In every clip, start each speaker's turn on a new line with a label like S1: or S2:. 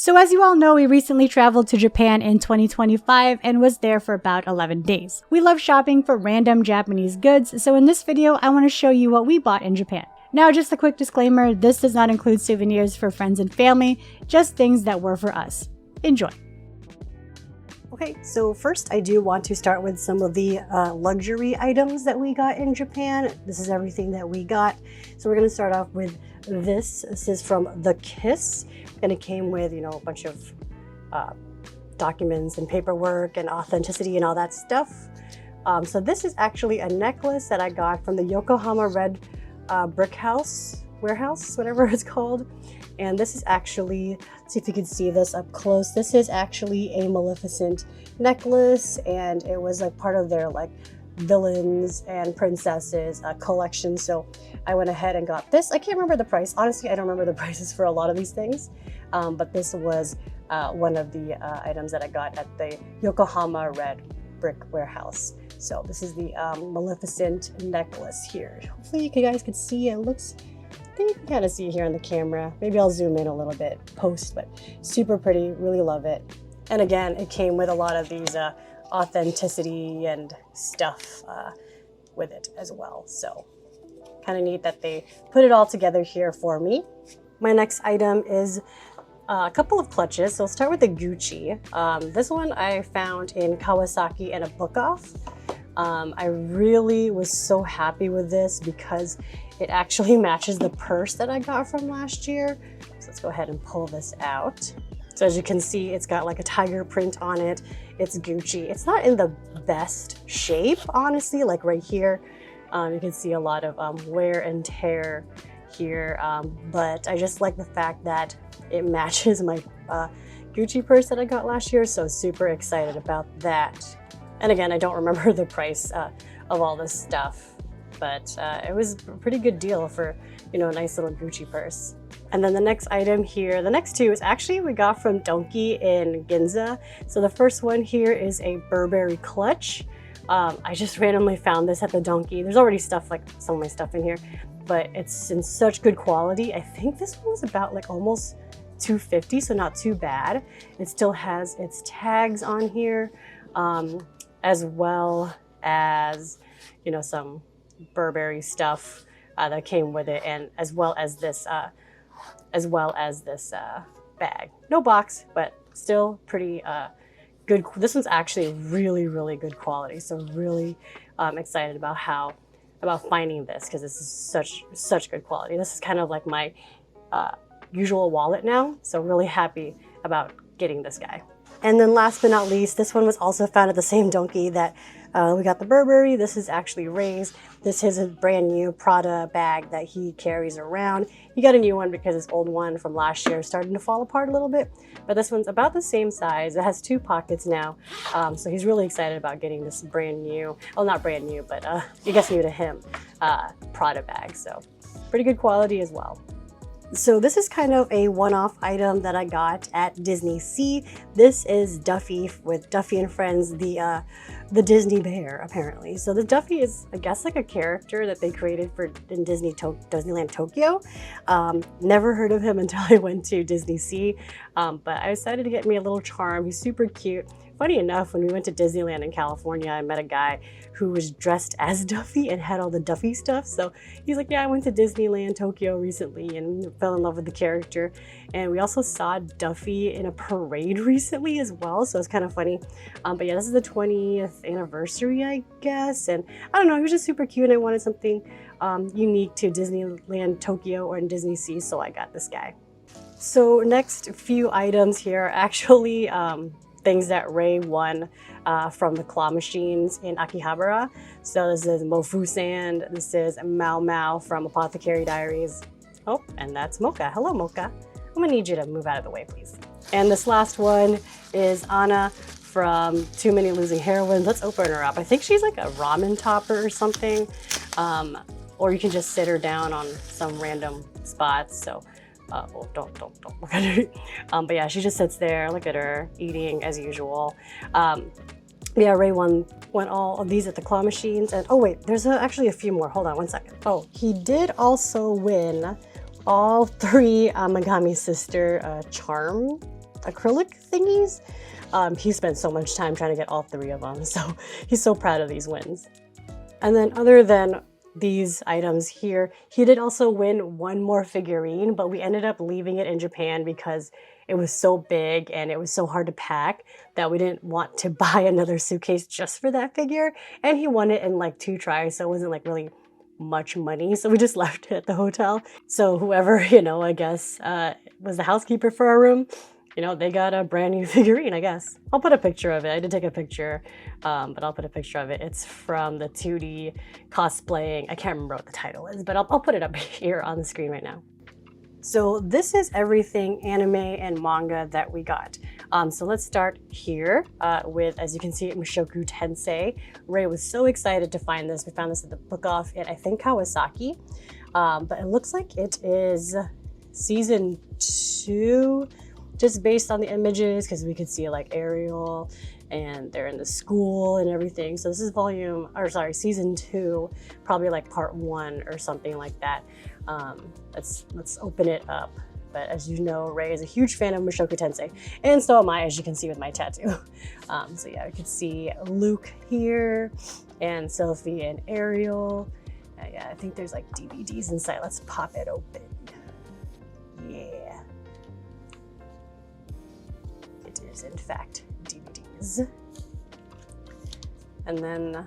S1: So as you all know, we recently traveled to Japan in 2025 and was there for about 11 days. We love shopping for random Japanese goods, so in this video, I want to show you what we bought in Japan. Now, just a quick disclaimer, this does not include souvenirs for friends and family, just things that were for us. Enjoy.
S2: Okay, so first I do want to start with some of the luxury items that we got in Japan. This is everything that we got. So we're gonna start off with this. This is from The Kiss, and it came with, you know, a bunch of documents and paperwork and authenticity and all that stuff. So this is actually a necklace that I got from the Yokohama Red Brick House, warehouse, whatever it's called. And this is actually, see if you can see this up close, this is actually a Maleficent necklace, and it was like part of their like villains and princesses collection. So I went ahead and got this. I can't remember the price. Honestly, I don't remember the prices for a lot of these things. But this was one of the items that I got at the Yokohama Red Brick Warehouse. So this is the Maleficent necklace here. Hopefully you guys could see it. Looks, I think you can kind of see it here on the camera. Maybe I'll zoom in a little bit post, but super pretty, really love it. And again, it came with a lot of these authenticity and stuff with it as well. So kind of neat that they put it all together here for me. My next item is a couple of clutches. So I'll start with the Gucci. This one I found in Kawasaki in a book off. I really was so happy with this because it actually matches the purse that I got from last year. So let's go ahead and pull this out. So as you can see, it's got like a tiger print on it. It's Gucci. It's not in the best shape, honestly, like right here. You can see a lot of wear and tear here, but I just like the fact that it matches my Gucci purse that I got last year, so super excited about that. And again, I don't remember the price of all this stuff, but it was a pretty good deal for, you know, a nice little Gucci purse. And then the next item here, the next two is actually we got from Donkey in Ginza. So the first one here is a Burberry clutch. I just randomly found this at the Donkey. There's already stuff like some of my stuff in here, but it's in such good quality. I think this one was about like almost $250, so not too bad. It still has its tags on here, as well as, you know, some Burberry stuff that came with it, and as well as this bag. No box, but still pretty good. This one's actually really, really good quality. So really excited about finding this because this is such good quality. This is kind of like my usual wallet now. So really happy about getting this guy. And then last but not least, this one was also found at the same Donkey that we got the Burberry. This is actually Ray's. This is a brand new Prada bag that he carries around. He got a new one because his old one from last year is starting to fall apart a little bit. But this one's about the same size. It has 2 pockets now. So he's really excited about getting this brand new, well, not brand new, but I guess new to him, Prada bag. So pretty good quality as well. So this is kind of a one-off item that I got at Disney Sea. This is Duffy with Duffy and Friends, the Disney bear, apparently. So the Duffy is, I guess, like a character that they created for in Disneyland Tokyo. Never heard of him until I went to Disney Sea, but I decided to get me a little charm. He's super cute. Funny enough, when we went to Disneyland in California, I met a guy who was dressed as Duffy and had all the Duffy stuff. So he's like, yeah, I went to Disneyland Tokyo recently and fell in love with the character. And we also saw Duffy in a parade recently as well. So it's kind of funny. But yeah, this is the 20th anniversary, I guess. And I don't know, he was just super cute and I wanted something unique to Disneyland Tokyo or in Disney Sea. So I got this guy. So next few items here are actually things that Ray won from the claw machines in Akihabara. So this is Mofu Sand, this is Mau Mau from Apothecary Diaries. Oh, and that's Mocha. Hello, Mocha. I'm gonna need you to move out of the way, please. And this last one is Anna from Too Many Losing Heroines. Let's open her up. I think she's like a ramen topper or something. Or you can just sit her down on some random spots. So oh, don't look at her. But yeah, she just sits there, look at her, eating as usual. Yeah, Ray won all of these at the claw machines. And oh wait, there's actually a few more. Hold on one second. Oh, he did also win all 3 Megami Sister charm acrylic thingies. He spent so much time trying to get all 3 of them, so he's so proud of these wins. And then other than these items here, he did also win 1 more figurine, but we ended up leaving it in Japan because it was so big and it was so hard to pack that we didn't want to buy another suitcase just for that figure. And he won it in like 2 tries, so it wasn't like really much money, so we just left it at the hotel. So whoever, you know, I guess was the housekeeper for our room, you know, they got a brand new figurine, I guess. I'll put a picture of it. I did take a picture, but I'll put a picture of it. It's from the 2D cosplaying. I can't remember what the title is, but I'll put it up here on the screen right now. So this is everything anime and manga that we got. So let's start here with, as you can see, Mushoku Tensei. Ray was so excited to find this. We found this at the book off in, I think, Kawasaki. But it looks like it is season 2, just based on the images, because we could see like Ariel and they're in the school and everything. So this is season 2, probably like part 1 or something like that. Let's open it up. But as you know, Ray is a huge fan of Mushoku Tensei, and so am I, as you can see with my tattoo. So yeah, we can see Luke here, and Sophie and Ariel. Yeah, I think there's like DVDs inside. Let's pop it open. Yeah. It is, in fact, DVDs. And then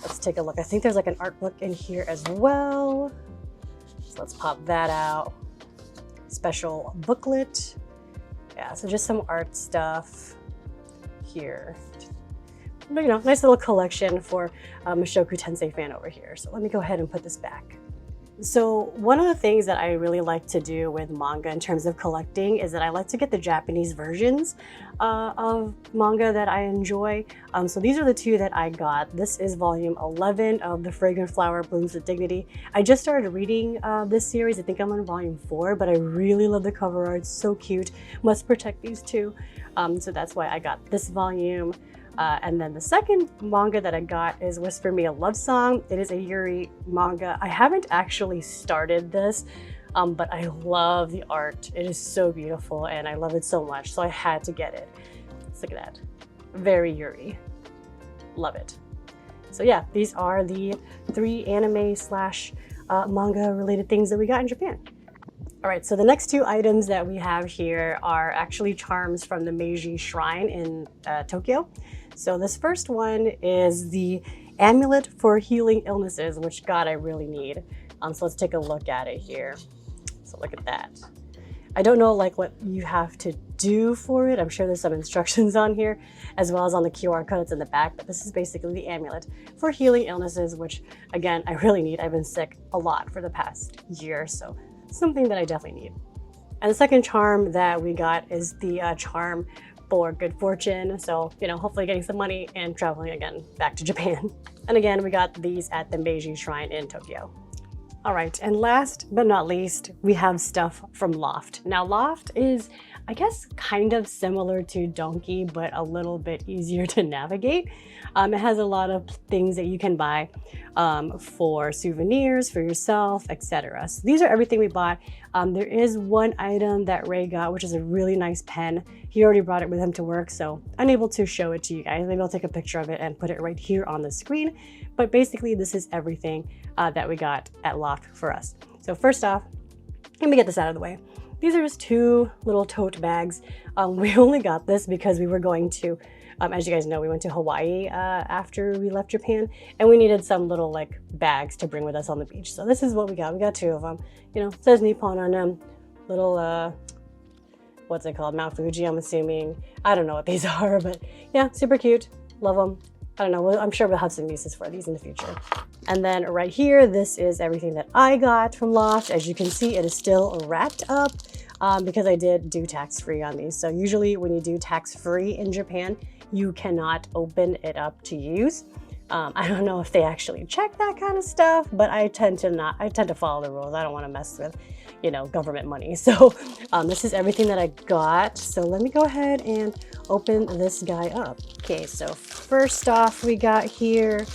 S2: let's take a look. I think there's like an art book in here as well. So let's pop that out. Special booklet. Yeah, so just some art stuff here. You know, nice little collection for a Mushoku Tensei fan over here. So let me go ahead and put this back. So one of the things that I really like to do with manga in terms of collecting is that I like to get the Japanese versions of manga that I enjoy. So these are the 2 that I got. This is volume 11 of The Fragrant Flower Blooms with Dignity. I just started reading this series. I think I'm on volume 4, but I really love the cover art. It's so cute. Must protect these 2. So that's why I got this volume. And then the second manga that I got is Whisper Me a Love Song. It is a Yuri manga. I haven't actually started this, but I love the art. It is so beautiful and I love it so much, so I had to get it. Let's look at that. Very Yuri. Love it. So yeah, these are the 3 anime / manga related things that we got in Japan. All right, so the next 2 items that we have here are actually charms from the Meiji Shrine in Tokyo. So this first one is the Amulet for Healing Illnesses, which God, I really need. So let's take a look at it here. So look at that. I don't know like what you have to do for it. I'm sure there's some instructions on here, as well as on the QR code that's in the back, but this is basically the amulet for healing illnesses, which again, I really need. I've been sick a lot for the past year, so something that I definitely need. And the second charm that we got is the charm for good fortune. So, you know, hopefully getting some money and traveling again back to Japan. And again, we got these at the Meiji Shrine in Tokyo. All right, and last but not least, we have stuff from LOFT. Now, LOFT is, I guess, kind of similar to Donkey, but a little bit easier to navigate. It has a lot of things that you can buy for souvenirs, for yourself, etc. So these are everything we bought. There is one item that Ray got, which is a really nice pen. He already brought it with him to work, so unable to show it to you guys. Maybe I'll take a picture of it and put it right here on the screen. But basically, this is everything that we got at LOFT for us. So first off, let me get this out of the way. These are just 2 little tote bags. We only got this because we were going to, as you guys know, we went to Hawaii after we left Japan, and we needed some little like bags to bring with us on the beach. So this is what we got. We got 2 of them. You know, it says Nippon on them. Little, what's it called? Mount Fuji, I'm assuming. I don't know what these are, but yeah, super cute. Love them. I don't know, I'm sure we'll have some uses for these in the future. And then right here, this is everything that I got from LOFT. As you can see, it is still wrapped up because I did do tax-free on these. So usually when you do tax-free in Japan, you cannot open it up to use. I don't know if they actually check that kind of stuff, but I tend to follow the rules. I don't want to mess with, you know, government money. So this is everything that I got. So let me go ahead and open this guy up. Okay, so first off, we got here.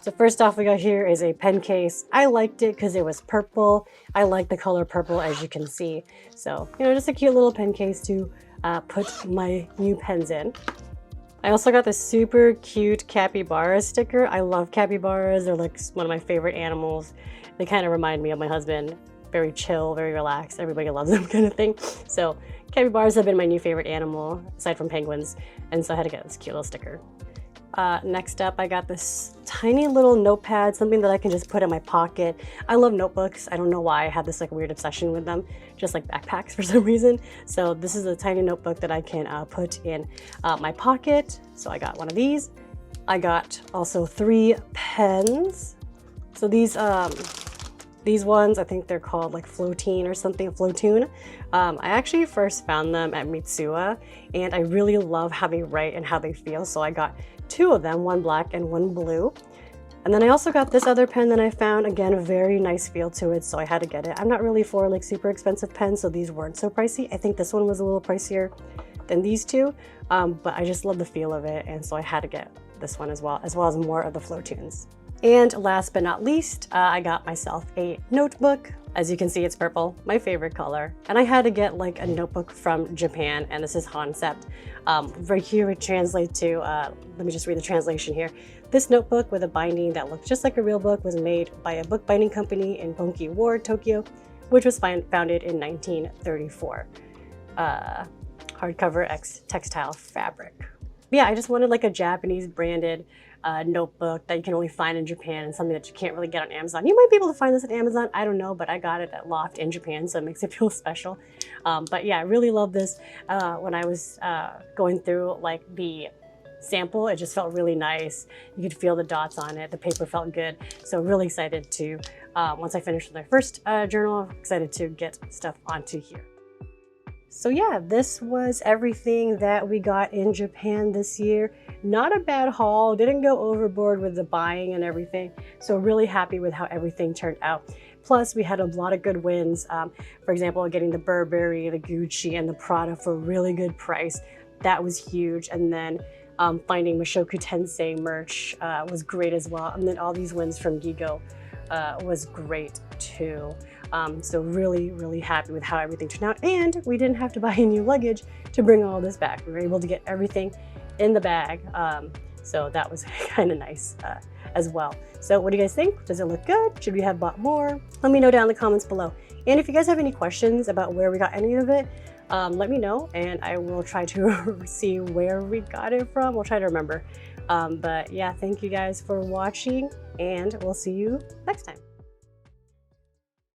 S2: So So first off, we got here is a pen case. I liked it because it was purple. I like the color purple, as you can see. So, you know, just a cute little pen case to put my new pens in. I also got this super cute capybara sticker. I love capybaras. They're like one of my favorite animals. They kind of remind me of my husband. Very chill, very relaxed. Everybody loves them kind of thing. So capybaras have been my new favorite animal, aside from penguins. And so I had to get this cute little sticker. Next up, I got this tiny little notepad, something that I can just put in my pocket. I love notebooks. I don't know why I have this like weird obsession with them, just like backpacks for some reason. So this is a tiny notebook that I can put in my pocket. So I got one of these. I got also 3 pens. So these ones, I think they're called like Floatine or something, Floatoon. I actually first found them at Mitsuwa, and I really love how they write and how they feel. So I got 2 of them, one black and one blue. And then I also got this other pen that I found. Again, a very nice feel to it, so I had to get it. I'm not really for like super expensive pens, so these weren't so pricey. I think this one was a little pricier than these 2, but I just love the feel of it, and so I had to get this one as well as more of the Floatoons. And last but not least, I got myself a notebook. As you can see, it's purple, my favorite color. And I had to get like a notebook from Japan, and this is Concept. Right here it translates to, let me just read the translation here. This notebook with a binding that looks just like a real book was made by a bookbinding company in Bunki Ward, Tokyo, which was founded in 1934. Hardcover X textile fabric. But yeah, I just wanted like a Japanese branded notebook that you can only find in Japan, and something that you can't really get on Amazon. You might be able to find this at Amazon, I don't know, but I got it at LOFT in Japan, so it makes it feel special. But yeah, I really love this. When I was going through like the sample, it just felt really nice. You could feel the dots on it. The paper felt good. So really excited to, once I finished my first journal, excited to get stuff onto here. So yeah, this was everything that we got in Japan this year. Not a bad haul, didn't go overboard with the buying and everything. So really happy with how everything turned out. Plus we had a lot of good wins. For example, getting the Burberry, the Gucci, and the Prada for a really good price. That was huge. And then finding Mushoku Tensei merch was great as well. And then all these wins from Gigo was great too. So really, really happy with how everything turned out. And we didn't have to buy new luggage to bring all this back. We were able to get everything in the bag. So that was kind of nice as well. So what do you guys think? Does it look good? Should we have bought more? Let me know down in the comments below. And if you guys have any questions about where we got any of it, let me know, and I will try to see where we got it from. We'll try to remember. But yeah, thank you guys for watching, and we'll see you next time.